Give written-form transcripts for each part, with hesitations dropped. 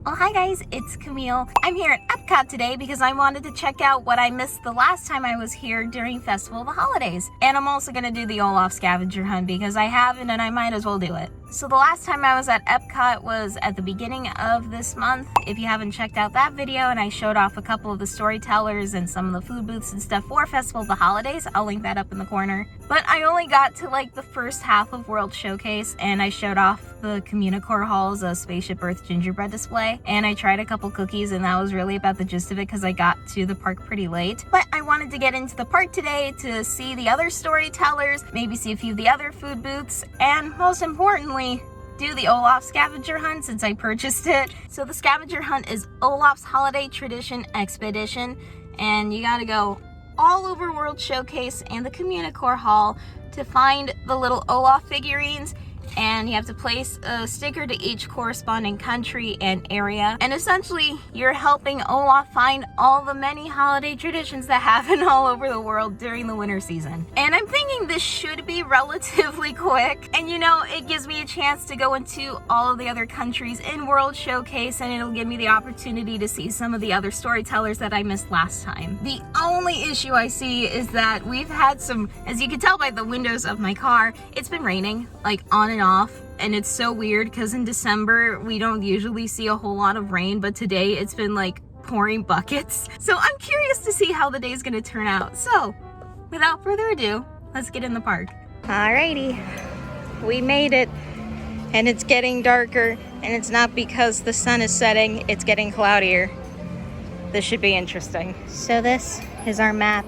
Oh, hi guys, it's Camille. I'm here at Epcot today because I wanted to check out what I missed the last time I was here during Festival of the Holidays. And I'm also going to do the Olaf scavenger hunt because I haven't and I might as well do it. So the last time I was at Epcot was at the beginning of this month. If you haven't checked out that video, and I showed off a couple of the storytellers and some of the food booths and stuff for Festival of the Holidays, I'll link that up in the corner. But I only got to like the first half of World Showcase, and I showed off the Communicore Hall's Spaceship Earth gingerbread display, and I tried a couple cookies, and that was really about the gist of it because I got to the park pretty late. But I wanted to get into the park today to see the other storytellers, maybe see a few of the other food booths, and most importantly, do the Olaf scavenger hunt since I purchased it. So the scavenger hunt is Olaf's Holiday Tradition Expedition, and you gotta go all over World Showcase and the Communicore Hall to find the little Olaf figurines, and you have to place a sticker to each corresponding country and area. And essentially, you're helping Olaf find all the many holiday traditions that happen all over the world during the winter season. And I'm thinking this should be relatively quick. And you know, it gives me a chance to go into all of the other countries in World Showcase, and it'll give me the opportunity to see some of the other storytellers that I missed last time. The only issue I see is that we've had some, as you can tell by the windows of my car, it's been raining like on and off, and it's so weird because in December we don't usually see a whole lot of rain, but today it's been like pouring buckets. So I'm curious to see how the day's gonna turn out. So without further ado, let's get in the park. Alrighty, we made it, and it's getting darker, and it's not because the sun is setting, it's getting cloudier. This should be interesting. So this is our map.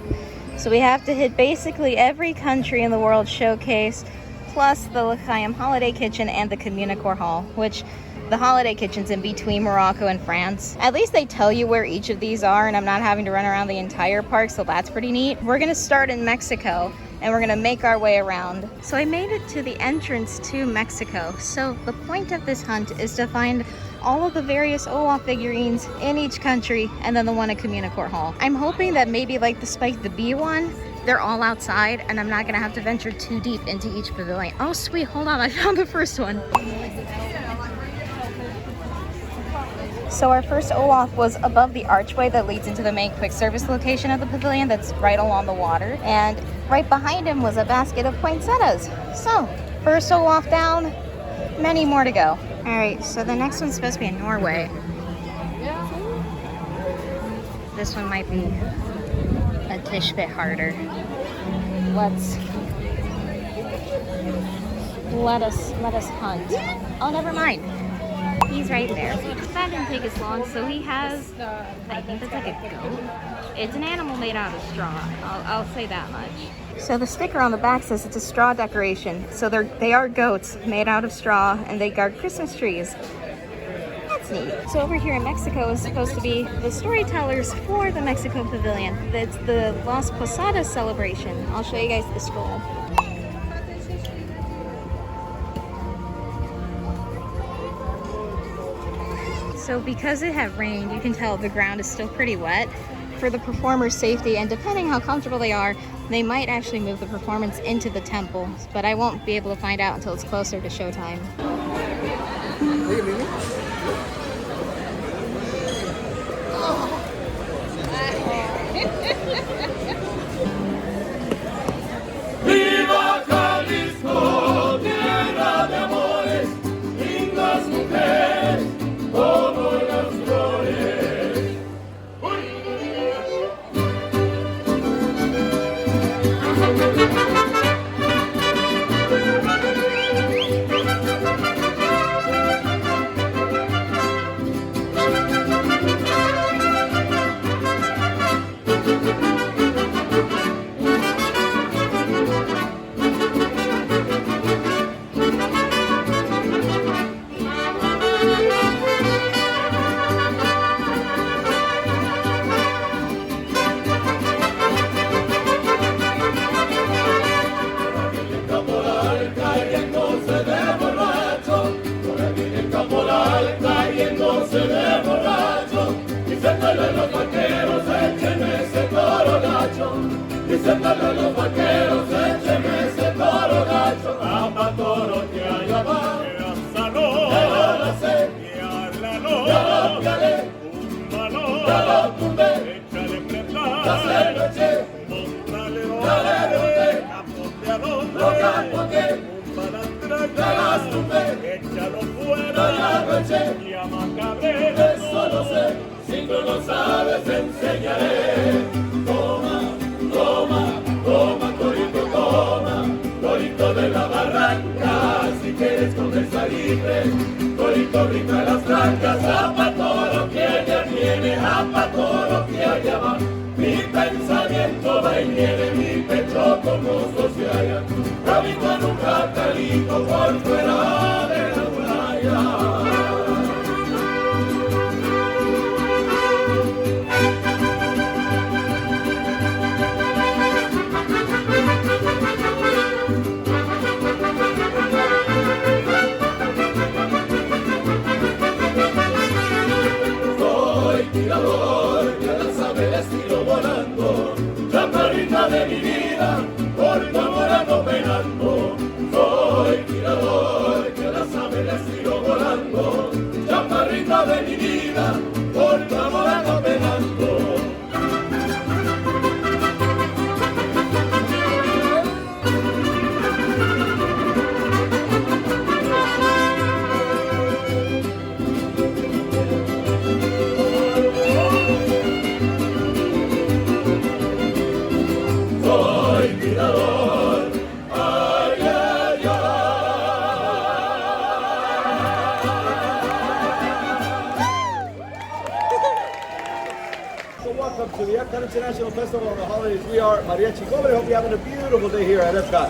So we have to hit basically every country in the World Showcase, plus the L'Chaim Holiday Kitchen and the Communicore Hall, which the Holiday Kitchen's in between Morocco and France. At least they tell you where each of these are, and I'm not having to run around the entire park, so that's pretty neat. We're gonna start in Mexico, and we're gonna make our way around. So I made it to the entrance to Mexico. So the point of this hunt is to find all of the various Olaf figurines in each country, and then the one at Communicore Hall. I'm hoping that maybe like the Spike the Bee one, they're all outside, and I'm not gonna have to venture too deep into each pavilion. Oh sweet, hold on, I found the first one. So our first Olaf was above the archway that leads into the main quick service location of the pavilion that's right along the water. And right behind him was a basket of poinsettias. So, first Olaf down, many more to go. All right, so the next one's supposed to be in Norway. This one might be a tish bit harder. Let us hunt. Oh, never mind. He's right there. That didn't take as long. So he has, I think that's like a goat. It's an animal made out of straw. I'll say that much. So the sticker on the back says it's a straw decoration. So they are goats made out of straw, and they guard Christmas trees. That's neat. So over here in Mexico is supposed to be the storytellers for the Mexico Pavilion. It's the Los Posadas Celebration. I'll show you guys the scroll. So because it had rained, you can tell the ground is still pretty wet. For the performers' safety, and depending how comfortable they are, they might actually move the performance into the temple, but I won't be able to find out until it's closer to showtime. Viva Jalisco, tierra de amores, lindas mujeres, como las flores. Cayéndose de borracho, diciéndole a los vaqueros, échenme ese toro gacho, diciéndole a los vaqueros, échenme ese toro gacho, amba toro que allá va, que hasta no, que ahora sé, que ahora no. cabrera. Eso lo sé, si tú no sabes enseñaré. Toma, toma, toma, torito, toma, torito de la barranca. Si quieres comer salitre, torito brinca las trancas. Apa todo lo que allá viene, apa todo lo que allá va. Mi pensamiento va y viene, mi pecho como se halla. Camino en un catalito por fuera de la muralla. Soy tirador, ya la sabe, les tiro volando. Chaparrita de mi vida, por tu amor ando penando. Soy tirador, que la sabe, les tiro volando. Chaparrita de mi vida, por tu amor ando penando. Soy tirador, ay, ay, ay. So welcome to the Epcot International Festival of the Holidays. We are Mariachi Cobre. Hope you're having a beautiful day here at Epcot.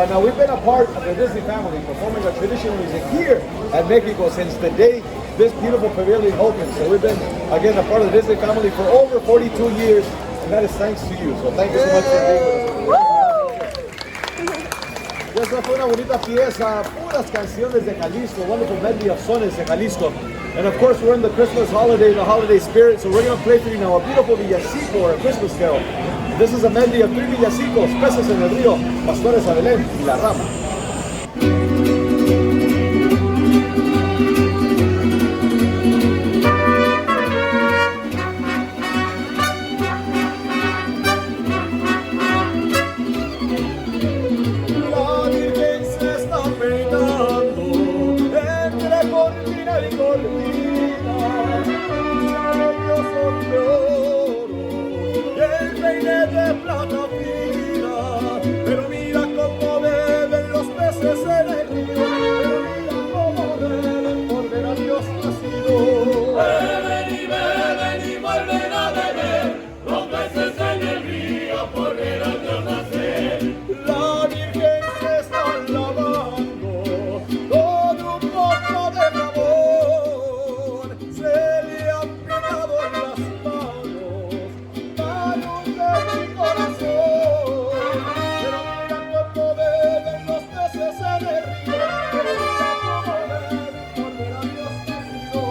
Now we've been a part of the Disney family, performing our traditional music here at Mexico since the day this beautiful pavilion opened. So we've been, again, a part of the Disney family for over 42 years, and that is thanks to you. So thank you so much for being with us. Y esta fue una bonita pieza, puras canciones de Jalisco, wonderful medley of sones de Jalisco. And of course, we're in the Christmas holiday, the holiday spirit, so we're going to play for you now a beautiful villancico or a Christmas carol. This is a medley of 3 villancicos, Peces en el Río, Pastores a Belén y La Rama. La Virgen se está peinando entre cortina y cortina, ellos son de oro y el peine de plata fina, pero mira cómo beben los peces en el río, pero mira cómo beben por ver a Dios nacido. Beben y vuelven a beber, los peces en el río por ver a Dios nacer. La Virgen se está lavando con un poco de jabón, se le han pegado en las manos de mi corazón. Pero mira cómo beben los peces en el río, pero mira cómo beben por ver a Dios nacido.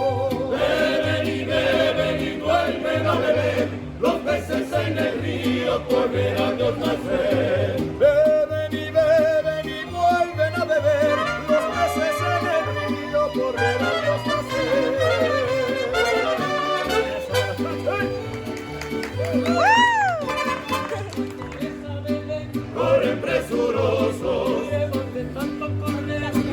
Beben y vuelven a beber, los peces en el río por ver a Dios nacer. Beben y vuelven a beber los peces en el río por ver a Dios Corren presurosos,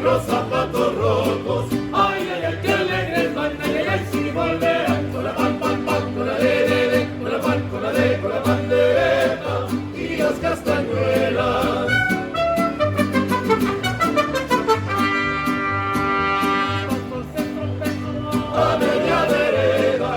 los zapatos rotos. Ay, ay, ay, qué alegres van, ay, ay, ay, si volverán con la pan, pan, pan, con la de, con la pan, con la de, con la pandereta y las castañuelas. A media vereda,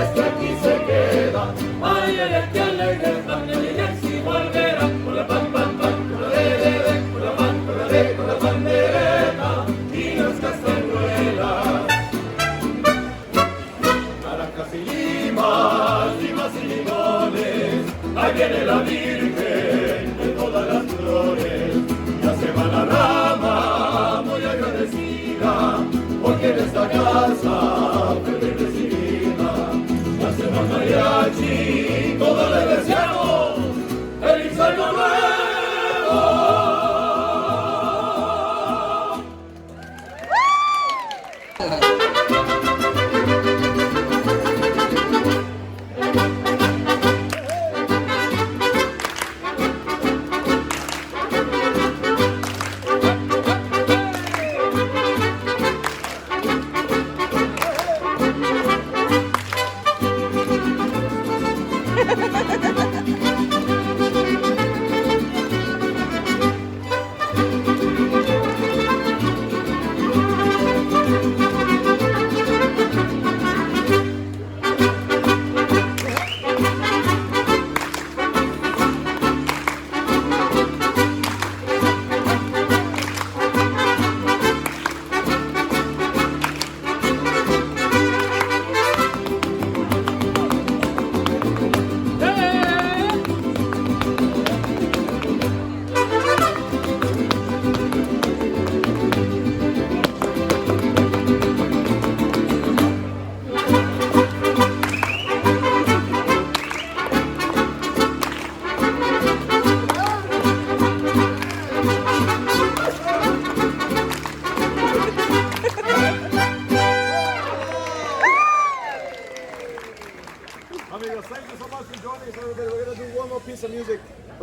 este aquí se queda. Ay, ay, ay, qué alegres van, ay, ay, ay, si volverán con la pan, pan, pan, con la de, con la pan, con la de, con la pandereta y las castañuelas. Naranjas y limas, limas y limones, ahí viene la Virgen de todas las flores. Ya se va la rama, muy agradecida, porque en esta casa fue bien recibida. Ya se va mariachi, todos le deseamos feliz año nuevo.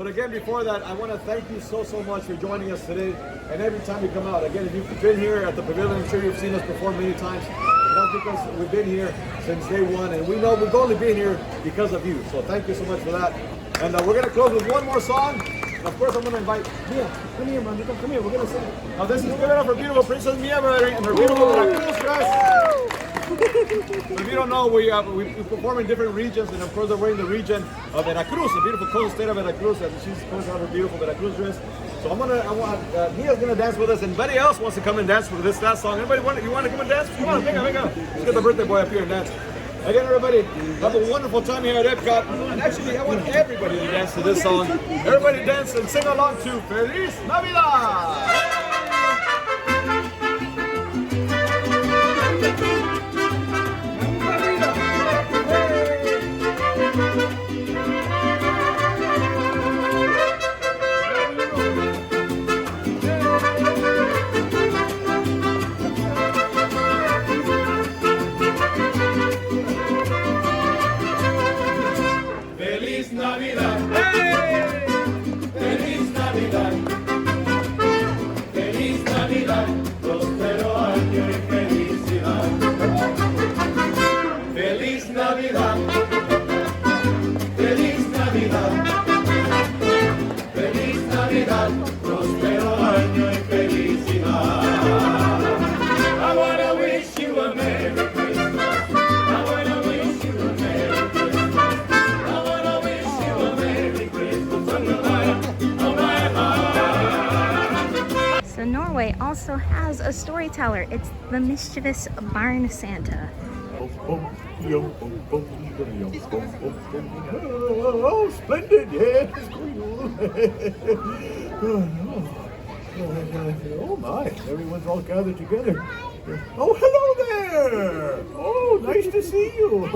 But again, before that, I want to thank you so much for joining us today. And every time you come out, again, if you've been here at the pavilion, I'm sure you've seen us perform many times. And that's because we've been here since day one, and we know we've only been here because of you. So thank you so much for that. And we're going to close with one more song. And of course, I'm going to invite Mia. Come here, Mandito. Come here. We're going to sing. Now, this is give it up for beautiful Princess Mia and her beautiful Veracruz dress. If you don't know, we perform in different regions, and of course, we're in the region of Veracruz, the beautiful coastal state of Veracruz, and she's going to have her beautiful Veracruz dress. So Mia's gonna dance with us. Anybody else wants to come and dance with this last song? Anybody want to come and dance? Come on, venga. Let's get the birthday boy up here and dance. Again, everybody, have a wonderful time here at Epcot. And actually, I want everybody to dance to this song. Everybody dance and sing along to Feliz Navidad! So Norway also has a storyteller. It's the Mischievous Barn Santa. Oh, splendid! Yes. Oh my! Everyone's all gathered together. Oh, hello there! Oh, nice to see you.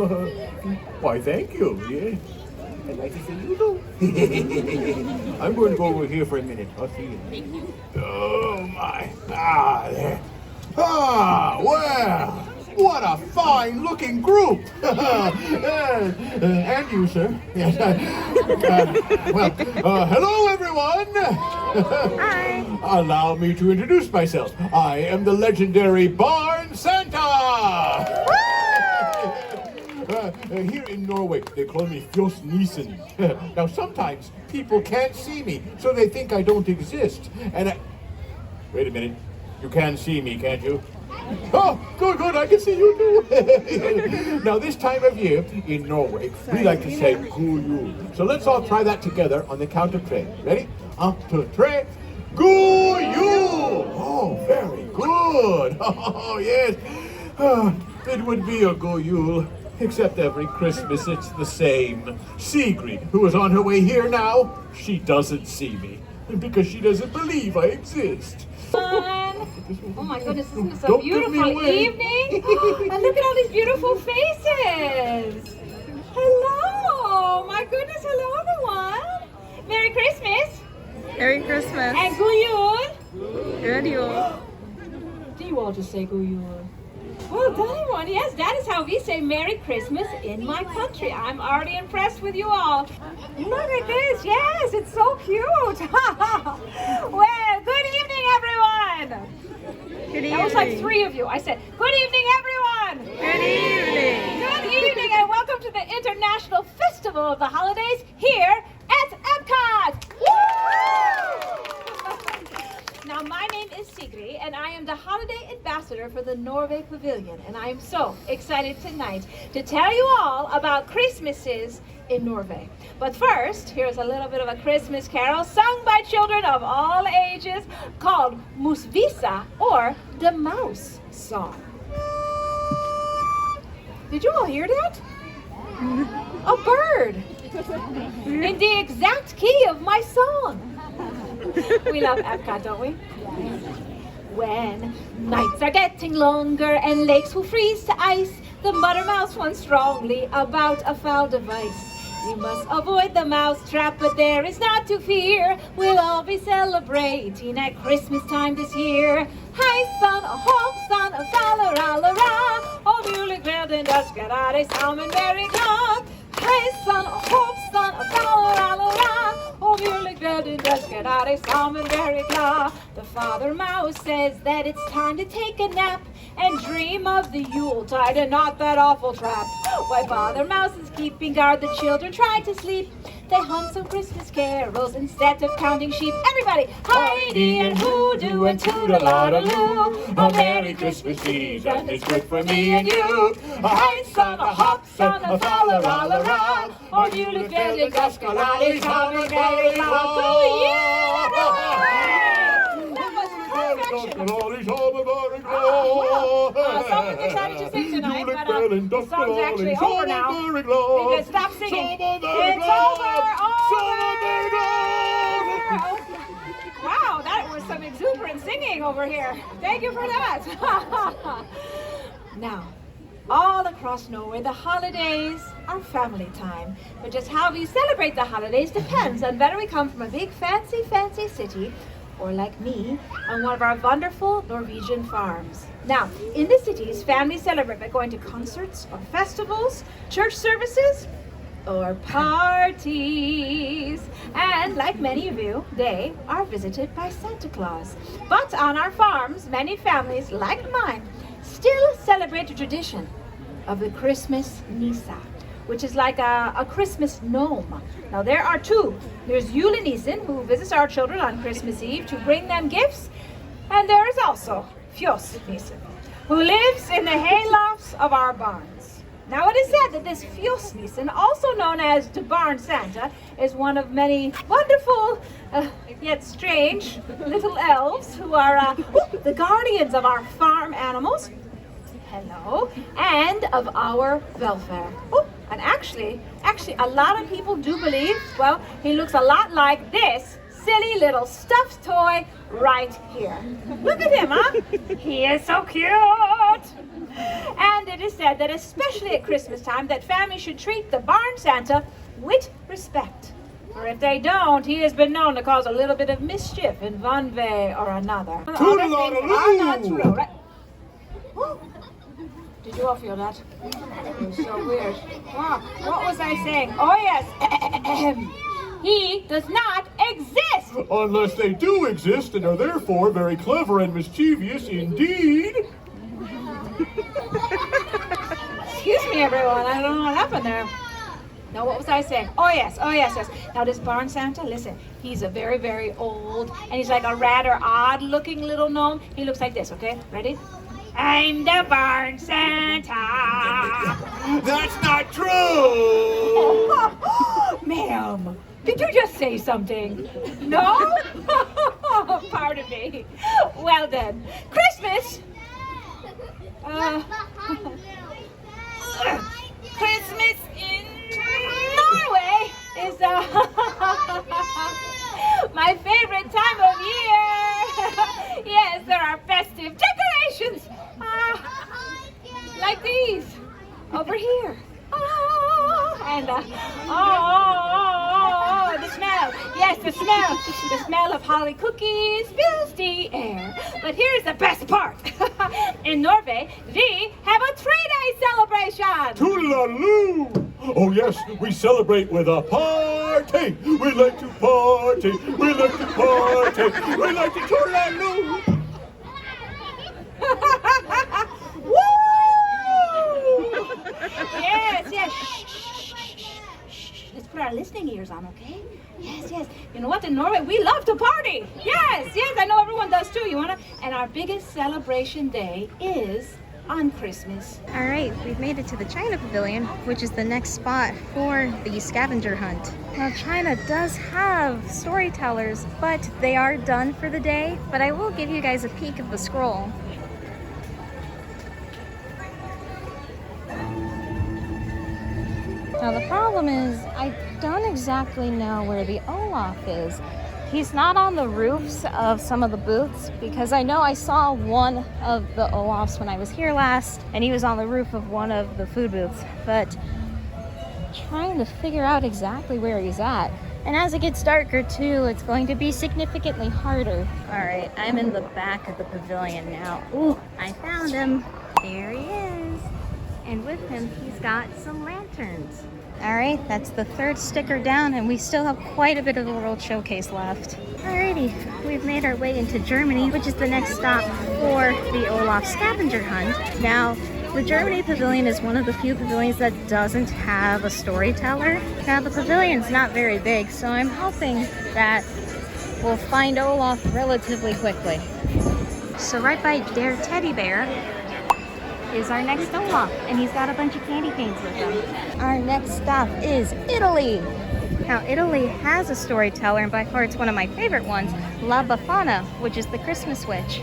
Why, thank you. Yes. And nice to see you too. I'm going to go over here for a minute. I'll see you. Oh my! Ah, there. Ah, well. What a fine-looking group! And you, sir. Yes. Hello, everyone! Hi! Allow me to introduce myself. I am the legendary Barn Santa! Here in Norway, they call me Fjoss Nissen. Now, sometimes people can't see me, so they think I don't exist. And wait a minute. You can see me, can't you? Oh, good, I can see you too. Now, this time of year in Norway, we like to say God Jul. So let's all try that together on the count of three. Ready? 1, 2, 3. God Jul! Oh, very good. Oh, yes. It would be a God Jul, except every Christmas it's the same. Sigrid, who is on her way here now, she doesn't see me because she doesn't believe I exist. Oh my goodness, isn't this a beautiful evening? And look at all these beautiful faces. Hello, my goodness, hello everyone. Merry Christmas. Merry Christmas. And God Jul. Good Yule. Do you all just say God Jul? Well done, everyone. Yes, that is how we say Merry Christmas in my country. I'm already impressed with you all. Look at this. Yes, it's so cute. Well, good evening, everyone. Good evening. That was like 3 of you. I said, good evening, everyone. Good evening. Good evening, and welcome to the International Festival of the Holidays here at Epcot. Woo! Now, my name is Sigrid, and I am the holiday ambassador for the Norway Pavilion, and I am so excited tonight to tell you all about Christmases in Norway. But first, here's a little bit of a Christmas carol sung by children of all ages called Musvisa, or the Mouse Song. Did you all hear that? A bird in the exact key of my song. We love Epcot, don't we? When nights are getting longer and lakes will freeze to ice, the mother mouse warns strongly about a foul device. We must avoid the mouse trap, but there is not to fear. We'll all be celebrating at Christmas time this year. Hej son och hopp son och fallerallera, och juleglädjen där ska dig samman very glad. Hej son och hopp son och fallerallera, Oh, julekvelden, desken är sammen very glad. The father mouse says that it's time to take a nap and dream of the Yuletide and not that awful trap. While Father Mouse is keeping guard, the children try to sleep. They hum some Christmas carols instead of counting sheep. Everybody, Heidi and Hoodoo and Toodaloo. A Merry Christmas Eve, and it's good for me and you. A Heinz on a hops on a fallerallera. Or julekvelden, desken är sammen very glad. Oh yeah! Someone decided to sing tonight, but the song's actually over now. Because stop singing. It's over. Wow, that was some exuberant singing over here. Thank you for that. Now, all across Norway, the holidays are family time. But just how we celebrate the holidays depends on whether we come from a big fancy city or like me, on one of our wonderful Norwegian farms. Now, in the cities, families celebrate by going to concerts or festivals, church services, or parties. And like many of you, they are visited by Santa Claus. But on our farms, many families, like mine, still celebrate the tradition of the Christmas Nisa, which is like a Christmas gnome. Now there are two. There's Julenissen, who visits our children on Christmas Eve to bring them gifts. And there is also Fjosnissen, who lives in the haylofts of our barns. Now it is said that this Fjosnissen, also known as the Barn Santa, is one of many wonderful, yet strange, little elves who are the guardians of our farm animals. Hello, and of our welfare. Oh, and actually, a lot of people do believe, well, he looks a lot like this silly little stuffed toy right here. Look at him, huh? He is so cute. And it is said that especially at Christmas time, that families should treat the Barn Santa with respect. For if they don't, he has been known to cause a little bit of mischief in one way or another. All these things are not true, right? Woo. Did you all feel that? It was so weird. Wow. What was I saying? Oh yes. He does not exist. Unless they do exist and are therefore very clever and mischievous indeed. Excuse me, everyone. I don't know what happened there. Now, what was I saying? Oh yes. Now, this Barn Santa, listen, he's a very, very old, and he's like a rather odd-looking little gnome. He looks like this, okay? Ready? I'm the Barn Santa. That's not true! Ma'am, did you just say something? No? Pardon me. Well then, Christmas. Christmas in Norway is my favorite time of year. Yes, there are festive decorations. Like these over here. And the smell. Yes, the smell. The smell of holly cookies fills the air. But here's the best part. In Norway, we have a 3-day celebration. Toodaloo! Oh yes, we celebrate with a party. We like to party. We like to party. We like to toodaloo. Woo! Yes. Shh. Let's put our listening ears on, okay? Yes. You know what? In Norway, we love to party. Yes. I know everyone does too. You wanna? And our biggest celebration day is on Christmas. All right, we've made it to the China Pavilion, which is the next spot for the scavenger hunt. Now, China does have storytellers, but they are done for the day. But I will give you guys a peek of the scroll. Now the problem is, I don't exactly know where the Olaf is. He's not on the roofs of some of the booths, because I know I saw one of the Olafs when I was here last, and he was on the roof of one of the food booths, but trying to figure out exactly where he's at. And as it gets darker too, it's going to be significantly harder. All right, I'm in the back of the pavilion now. Ooh, I found him. There he is. And with him, he's got some lanterns. All right, that's the third sticker down, and we still have quite a bit of the World Showcase left. Alrighty, we've made our way into Germany, which is the next stop for the Olaf scavenger hunt. Now, the Germany Pavilion is one of the few pavilions that doesn't have a storyteller. Now, the pavilion's not very big, so I'm hoping that we'll find Olaf relatively quickly. So right by Der Teddy Bear is our next Olaf, and he's got a bunch of candy canes with him. Our next stop is Italy. Now, Italy has a storyteller, and by far it's one of my favorite ones, La Befana, which is the Christmas witch.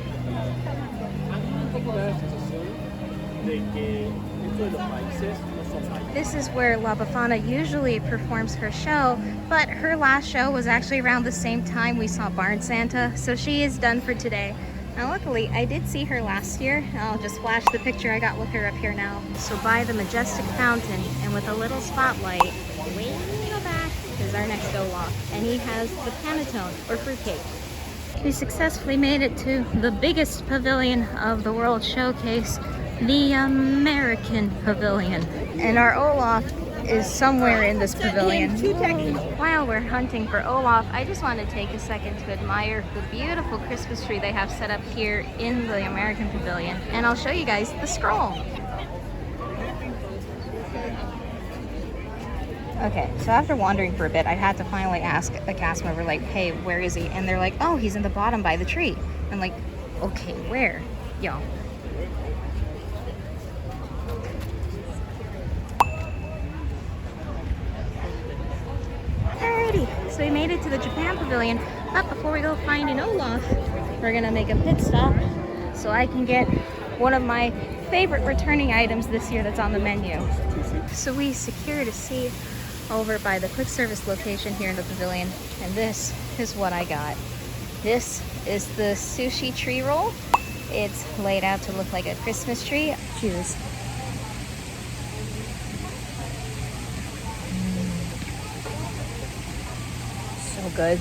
This is where La Befana usually performs her show, but her last show was actually around the same time we saw Barn Santa, so she is done for today. Now luckily, I did see her last year. I'll just flash the picture I got with her up here now. So by the majestic fountain and with a little spotlight, way in the back is our next Olaf. And he has the panettone, or fruitcake. We successfully made it to the biggest pavilion of the World Showcase, the American Pavilion. And our Olaf is somewhere in this pavilion. While we're hunting for Olaf, I just want to take a second to admire the beautiful Christmas tree they have set up here in the American Pavilion. And I'll show you guys the scroll. Okay, so after wandering for a bit, I had to finally ask a cast member, like, hey, where is he? And they're like, oh, he's in the bottom by the tree. I'm like, okay, where? Yo. Alrighty, so we made it to the Japan Pavilion, but before we go find an Olaf, we're gonna make a pit stop so I can get one of my favorite returning items this year that's on the menu. So we secured a seat over by the quick service location here in the pavilion, and this is what I got. This is the sushi tree roll. It's laid out to look like a Christmas tree. Cheers. So good.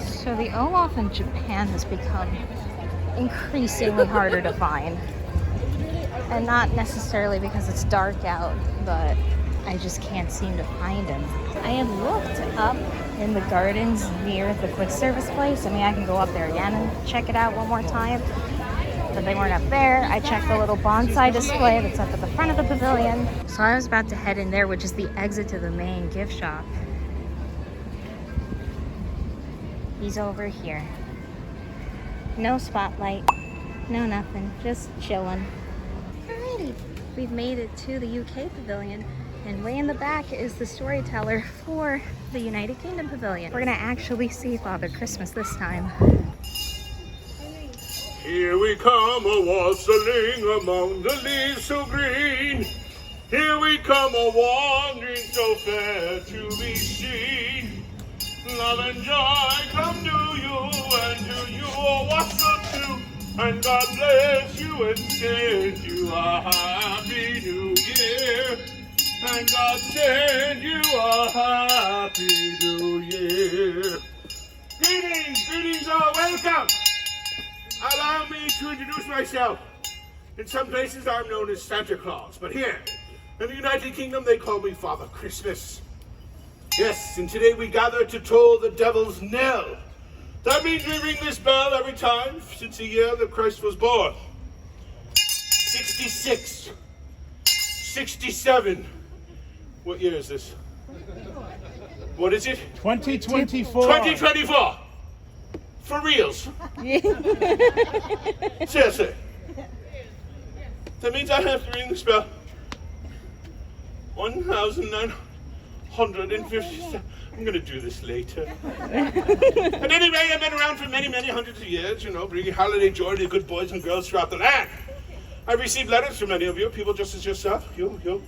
So the Olaf in Japan has become increasingly harder to find. And not necessarily because it's dark out, but I just can't seem to find him. I had looked up in the gardens near the quick service place. I mean, I can go up there again and check it out one more time, but they weren't up there. I checked the little bonsai display that's up at the front of the pavilion. So I was about to head in there, which is the exit to the main gift shop. He's over here. No spotlight, no nothing, just chilling. Alrighty, we've made it to the UK Pavilion, and way in the back is the storyteller for the United Kingdom Pavilion. We're gonna actually see Father Christmas this time. Here we come a-wassailing among the leaves so green. Here we come a-wandering so fair to be seen. Love and joy come to you, and to you a wassel too. And God bless you and send you a happy new year. And God send you a happy new year. Greetings all, welcome. Allow me to introduce myself. In some places I'm known as Santa Claus, but here in the United Kingdom they call me Father Christmas. Yes, and today we gather to toll the devil's knell. That means we ring this bell every time since the year that Christ was born. 66, 67. What year is this? What is it? 2024. 2024. For reals. Seriously. That means I have to ring this bell 1,950. I'm going to do this later. But anyway, I've been around for many, many hundreds of years, you know, bringing holiday joy to good boys and girls throughout the land. I've received letters from many of you, people just as yourself. You,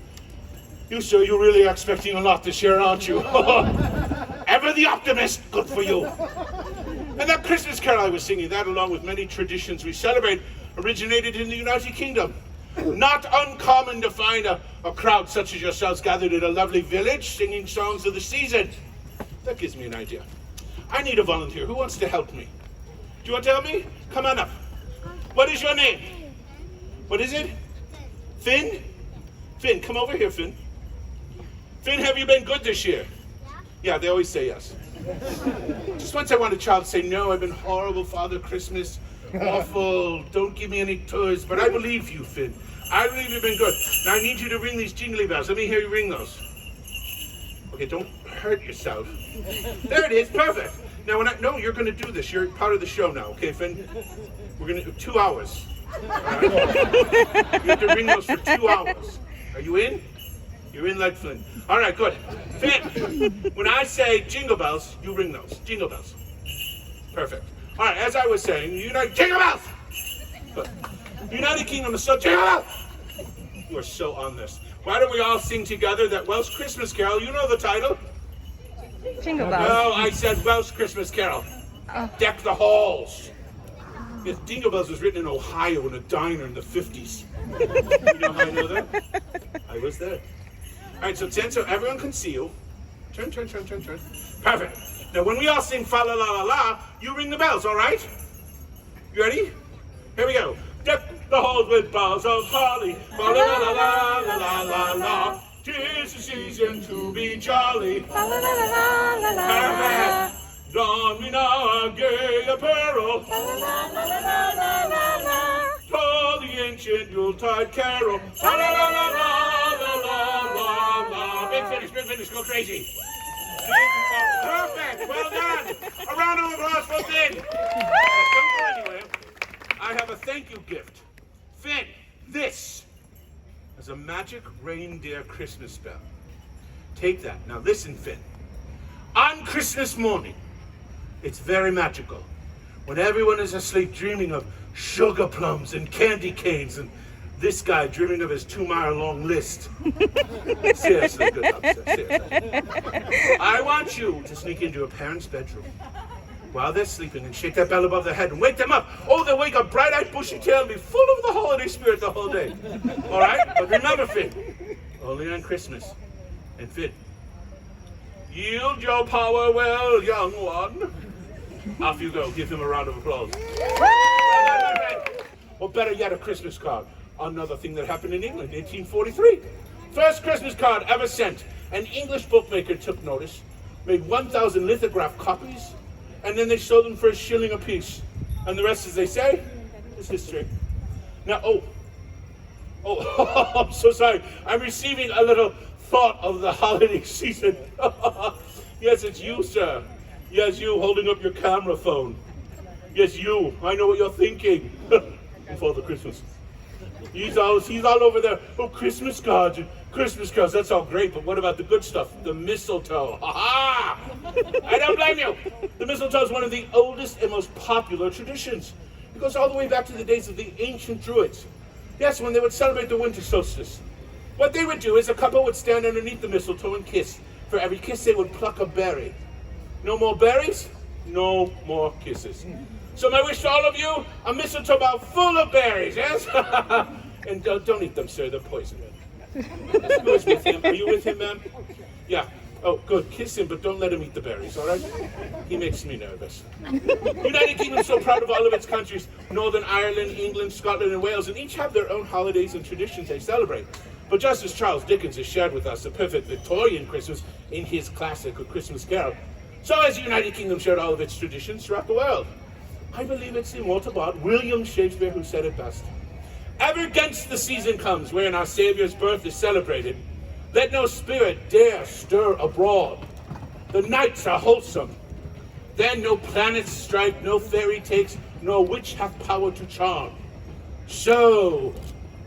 sir, you're really expecting a lot this year, aren't you? Ever the optimist, good for you. And that Christmas carol I was singing, that along with many traditions we celebrate, originated in the United Kingdom. Not uncommon to find a crowd such as yourselves gathered in a lovely village singing songs of the season. That gives me an idea. I need a volunteer. Who wants to help me? Do you want to help me? Come on up. What is your name? What is it? Finn? Finn, come over here, Finn. Finn, have you been good this year? Yeah, they always say yes. Just once I want a child to say, no, I've been horrible, Father Christmas, awful, don't give me any toys, but I believe you, Finn. I believe you've been good. Now I need you to ring these jingly bells. Let me hear you ring those. Okay, don't hurt yourself. There it is, perfect. Now, no, you're going to do this. You're part of the show now, okay, Finn? We're going to do 2 hours. Right? You have to ring those for 2 hours. Are you in? You're in like Flynn. All right, good. Finn, when I say jingle bells, you ring those. Jingle bells. Perfect. All right, as I was saying, jingle bells! Good. United Kingdom is so jingle bells! You are so on this. Why don't we all sing together that Welsh Christmas Carol? You know the title? Jingle bells. No, I said Welsh Christmas Carol. Oh. Deck the halls. Yes, Jingle Bells was written in Ohio in a diner in the 50s. You know how I know that? I was there. All right, so stand so everyone can see you. Turn. Perfect. Now, when we all sing fa la la la la, you ring the bells, all right? You ready? Here we go. Deck the halls with boughs of holly. Fa la la la la la la la. 'Tis the season to be jolly. La la la la la la. Perfect. Don we now our gay apparel. La la la la la la la. For the ancient Yuletide carol. La la la la la la la la la. Big finish, go crazy. Perfect, well done. A round of applause for Finn. Don't go anywhere. I have a thank you gift. Finn, this is a magic reindeer Christmas bell. Take that. Now listen, Finn. On Christmas morning, it's very magical. When everyone is asleep dreaming of sugar plums and candy canes and this guy dreaming of his 2-mile-long list. Seriously, good luck, sir. Seriously. I want you to sneak into a parent's bedroom while they're sleeping and shake that bell above their head and wake them up. Oh, they'll wake up bright-eyed, bushy-tailed and be full of the holiday spirit the whole day. All right? But remember, Finn, only on Christmas. And Finn, yield your power well, young one. Off you go. Give him a round of applause. Or better yet, a Christmas card. Another thing that happened in England, 1843. First Christmas card ever sent. An English bookmaker took notice, made 1,000 lithograph copies, and then they sold them for a shilling apiece. And the rest, as they say, is history. Now, I'm so sorry. I'm receiving a little thought of the holiday season. Yes, it's you, sir. Yes, you holding up your camera phone. Yes, you. I know what you're thinking. Father Christmas. He's all over there. Oh, Christmas cards. That's all great, but what about the good stuff? The mistletoe. Ha ha! I don't blame you. The mistletoe is one of the oldest and most popular traditions. It goes all the way back to the days of the ancient Druids. Yes, when they would celebrate the winter solstice. What they would do is a couple would stand underneath the mistletoe and kiss. For every kiss, they would pluck a berry. No more berries, no more kisses. So my wish to all of you, a mistletoe bowl full of berries, yes? And don't eat them, sir, they're poison. Who is with him? Are you with him, ma'am? Yeah. Oh, good. Kiss him, but don't let him eat the berries, all right? He makes me nervous. United Kingdom is so proud of all of its countries. Northern Ireland, England, Scotland, and Wales, and each have their own holidays and traditions they celebrate. But just as Charles Dickens has shared with us the perfect Victorian Christmas in his classic A Christmas Carol, so has the United Kingdom shared all of its traditions throughout the world. I believe it's the immortal bard William Shakespeare who said it best. Ever against the season comes wherein our Savior's birth is celebrated, let no spirit dare stir abroad. The nights are wholesome. Then no planets strike, no fairy takes, nor witch hath power to charm. So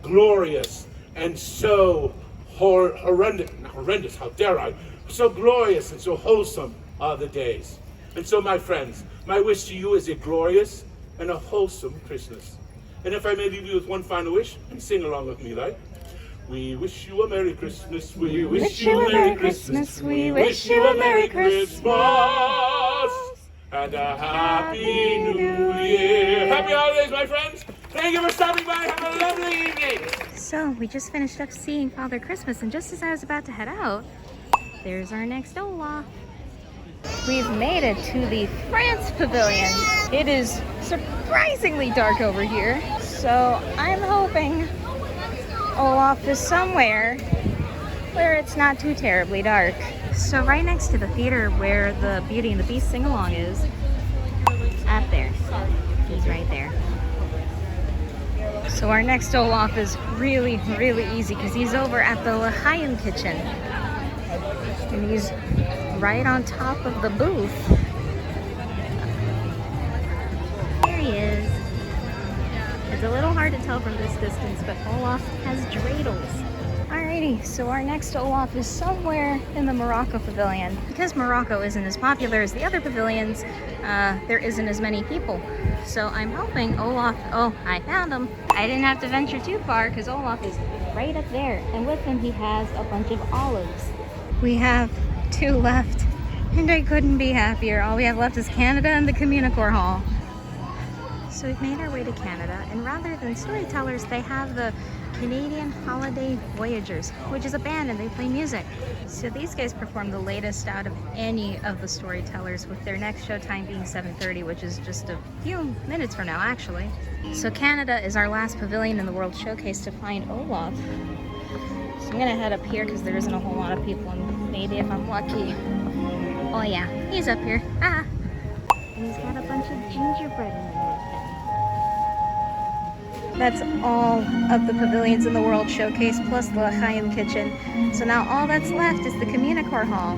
glorious and so horrendous, how dare I, so glorious and so wholesome are the days. And so, my friends, my wish to you is a glorious and a wholesome Christmas. And if I may leave you with one final wish, and sing along with me, like, we wish you a Merry Christmas, we wish you a Merry Christmas, we wish you a Merry Christmas, and a Happy New Year. Happy holidays, my friends. Thank you for stopping by. Have a lovely evening. So we just finished up seeing Father Christmas, and just as I was about to head out, there's our next Olaf. We've made it to the France Pavilion. It is surprisingly dark over here, so I'm hoping Olaf is somewhere where it's not too terribly dark. So right next to the theater where the Beauty and the Beast sing-along is, up there, he's right there. So our next Olaf is really, really easy because he's over at the L'Chaim kitchen. And he's right on top of the booth. There he is. It's a little hard to tell from this distance, but Olaf has dreidels. Alrighty, so our next Olaf is somewhere in the Morocco Pavilion. Because Morocco isn't as popular as the other pavilions, there isn't as many people. So I'm hoping Olaf, oh, I found him. I didn't have to venture too far because Olaf is right up there. And with him, he has a bunch of olives. We have 2 left, and I couldn't be happier. All we have left is Canada and the Communicore Hall. So we've made our way to Canada, and rather than storytellers, they have the Canadian Holiday Voyagers, which is a band and they play music. So these guys perform the latest out of any of the storytellers, with their next show time being 7:30, which is just a few minutes from now actually. So Canada is our last pavilion in the World Showcase to find Olaf. So I'm gonna head up here because there isn't a whole lot of people, and maybe if I'm lucky. Oh yeah, he's up here. Ah! And he's got a bunch of gingerbread in there. That's all of the pavilions in the World Showcase, plus the L'Chaim kitchen. So now all that's left is the Communicore Hall.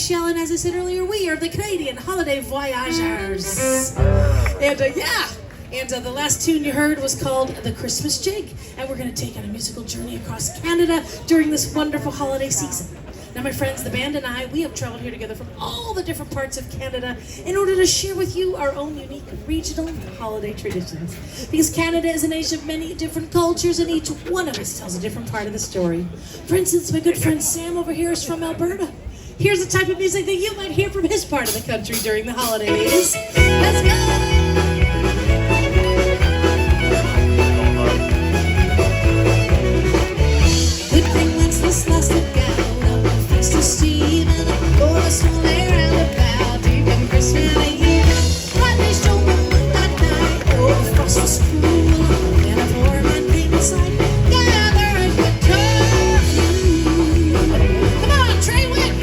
And as I said earlier, we are the Canadian Holiday Voyagers. And the last tune you heard was called The Christmas Jig. And we're going to take on a musical journey across Canada during this wonderful holiday season. Now, my friends, the band and I, we have traveled here together from all the different parts of Canada in order to share with you our own unique regional holiday traditions. Because Canada is a nation of many different cultures, and each one of us tells a different part of the story. For instance, my good friend Sam over here is from Alberta. Here's the type of music that you might hear from his part of the country during the holidays. Let's go! Good thing that's this lasted gal, up and fixed to Stephen, for us to lay around about, deep in Christmas Eve. Right, they showed them that night, oh, the frost was cool, and a poor man came inside, gather a good turkey. Come on, Trey Wick!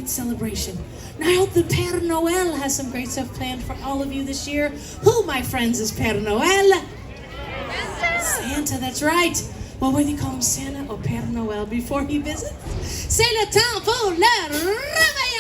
Celebration. Now I hope that Père Noël has some great stuff planned for all of you this year. Who, my friends, is Père Noël? Santa, that's right. Well, whether you call him Santa or Père Noël before he visits, c'est le temps pour le réveillon.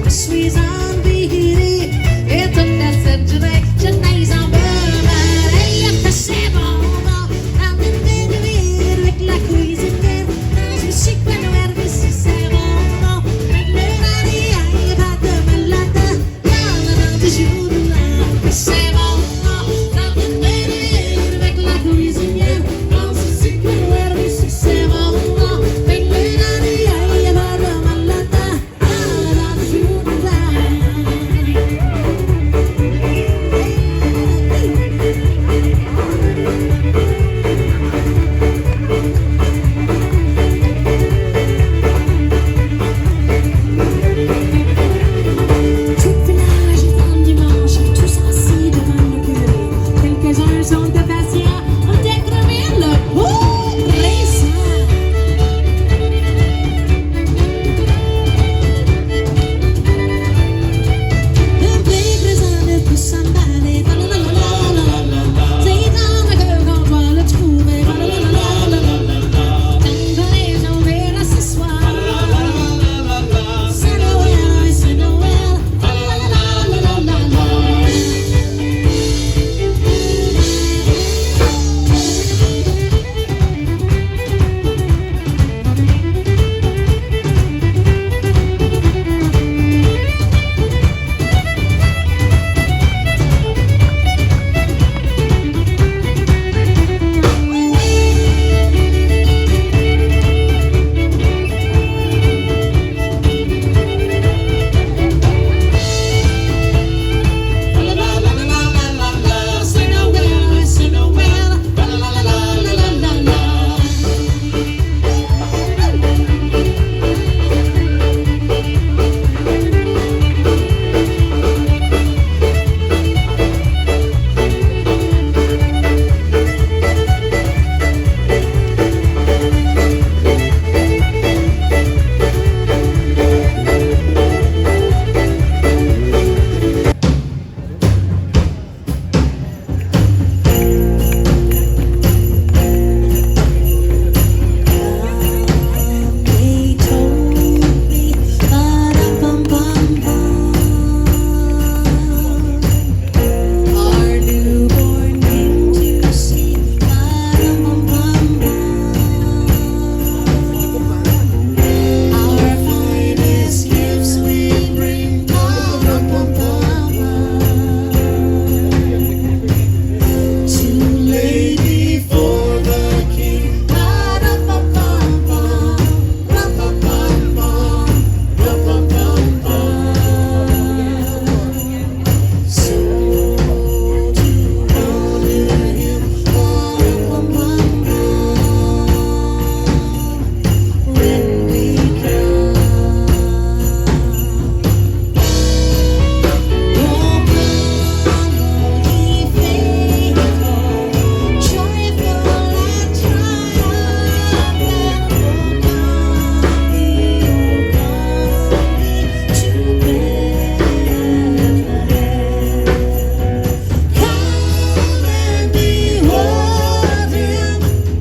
suis envie. Et toute la scène, je n'ai en pareil. Après c'est bon, dans une belle avec la cuisinière. Je me suis pas noire, si c'est bon. Avec le mari, il n'y a pas de malade. Dans du jour de l'an, après c'est bon. Dans une belle avec la cuisinière. Je me suis pas noire, si c'est bon. Avec le mari, il n'y a pas de malade. Dans du jour de l'an. Tout le village est en dimanche, tous assis devant le curé. Quelques-uns sont impatients, ont décroché le beau plaisir. Le blé présent ne peut s'emballer. C'est dans le cœur qu'on doit le trouver. Tant que les gens verront ce soir. C'est Noël, c'est Noël. They told me, our newborn came to see. Our finest gifts we bring. To lay before the King. So to honor him, when we come. Oh, come, ye faithful, joyful and triumphant. Oh, come ye to Bethlehem. Come and behold him,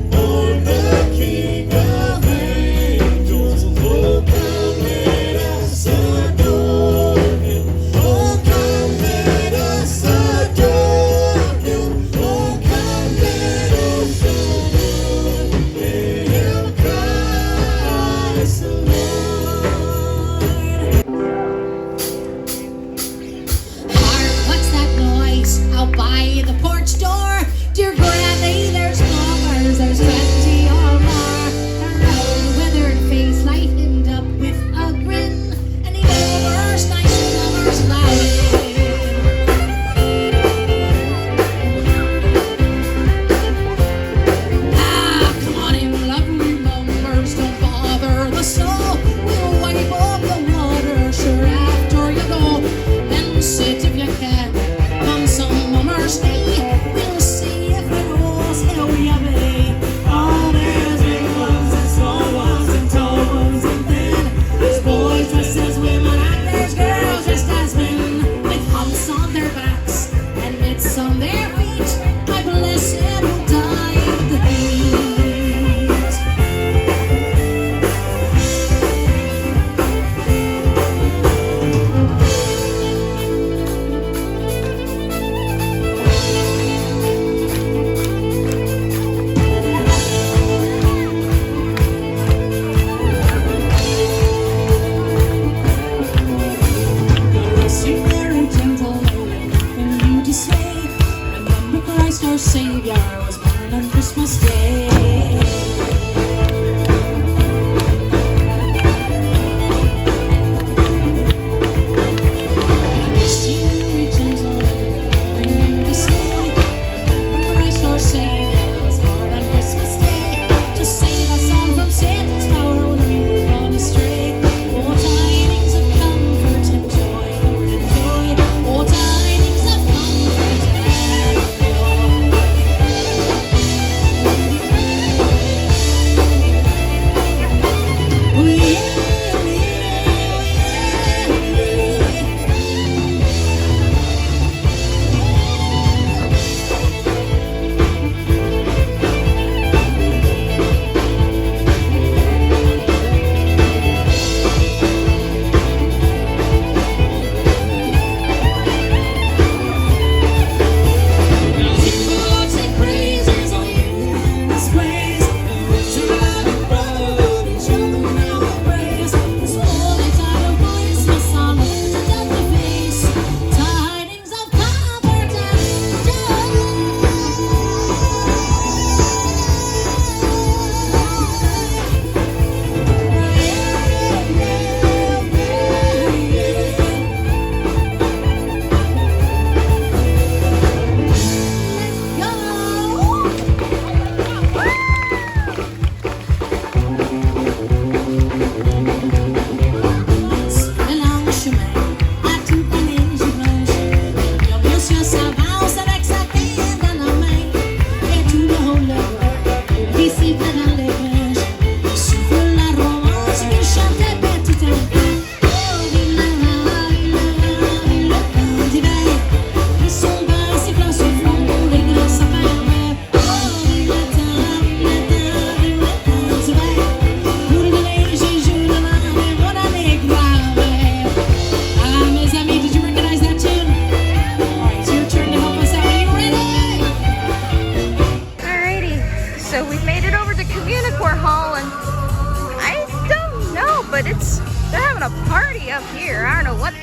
born the King of angels. Oh, come, let us adore him. Oh, come, let us adore him. Oh, come, let us adore him, Christ the Lord. Hark, what's that noise out by the porch door? Dear Granny, there's mummers, there's plenty or more. Her weathered face lightened up with a grin, and he mummers, nice mummers, loud. Come on in, lovely mummers, don't bother the snow. We'll wipe off the water, sure, after you go. Then sit if you can on some mummers' knee. We'll see if we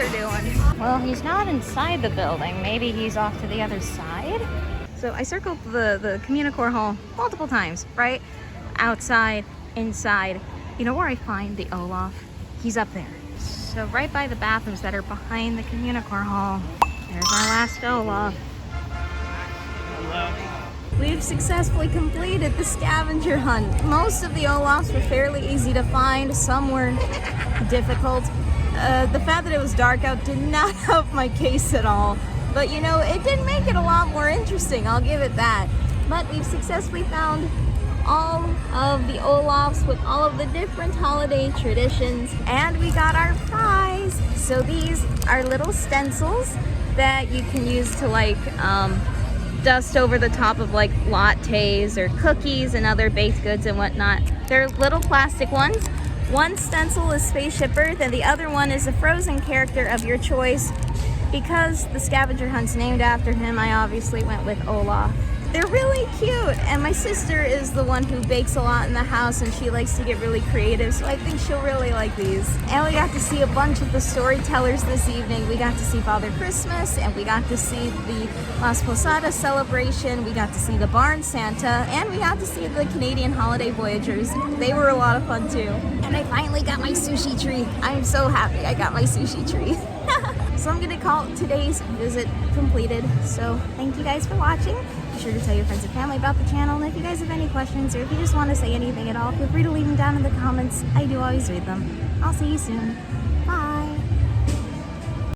they're doing. Well, he's not inside the building. Maybe he's off to the other side. So I circled the Communicore Hall multiple times, right? Outside, inside. You know where I find the Olaf? He's up there. So right by the bathrooms that are behind the Communicore Hall. There's our last Olaf. We've successfully completed the scavenger hunt. Most of the Olafs were fairly easy to find. Some were difficult. The fact that it was dark out did not help my case at all. But you know, it did make it a lot more interesting, I'll give it that. But we've successfully found all of the Olafs with all of the different holiday traditions, and we got our prize. So these are little stencils that you can use to like dust over the top of like lattes or cookies and other baked goods and whatnot. They're little plastic ones. One stencil is Spaceship Earth and the other one is a Frozen character of your choice. Because the scavenger hunt's named after him, I obviously went with Olaf. They're really cute, and my sister is the one who bakes a lot in the house and she likes to get really creative, so I think she'll really like these. And we got to see a bunch of the storytellers this evening. We got to see Father Christmas, and we got to see the Los Posadas Celebration, we got to see the Barn Santa, and we got to see the Canadian Holiday Voyagers. They were a lot of fun too. And I finally got my sushi tree. I'm so happy I got my sushi tree. So I'm gonna call today's visit completed. So thank you guys for watching. Be sure to tell your friends and family about the channel. And if you guys have any questions or if you just want to say anything at all, feel free to leave them down in the comments. I do always read them. I'll see you soon.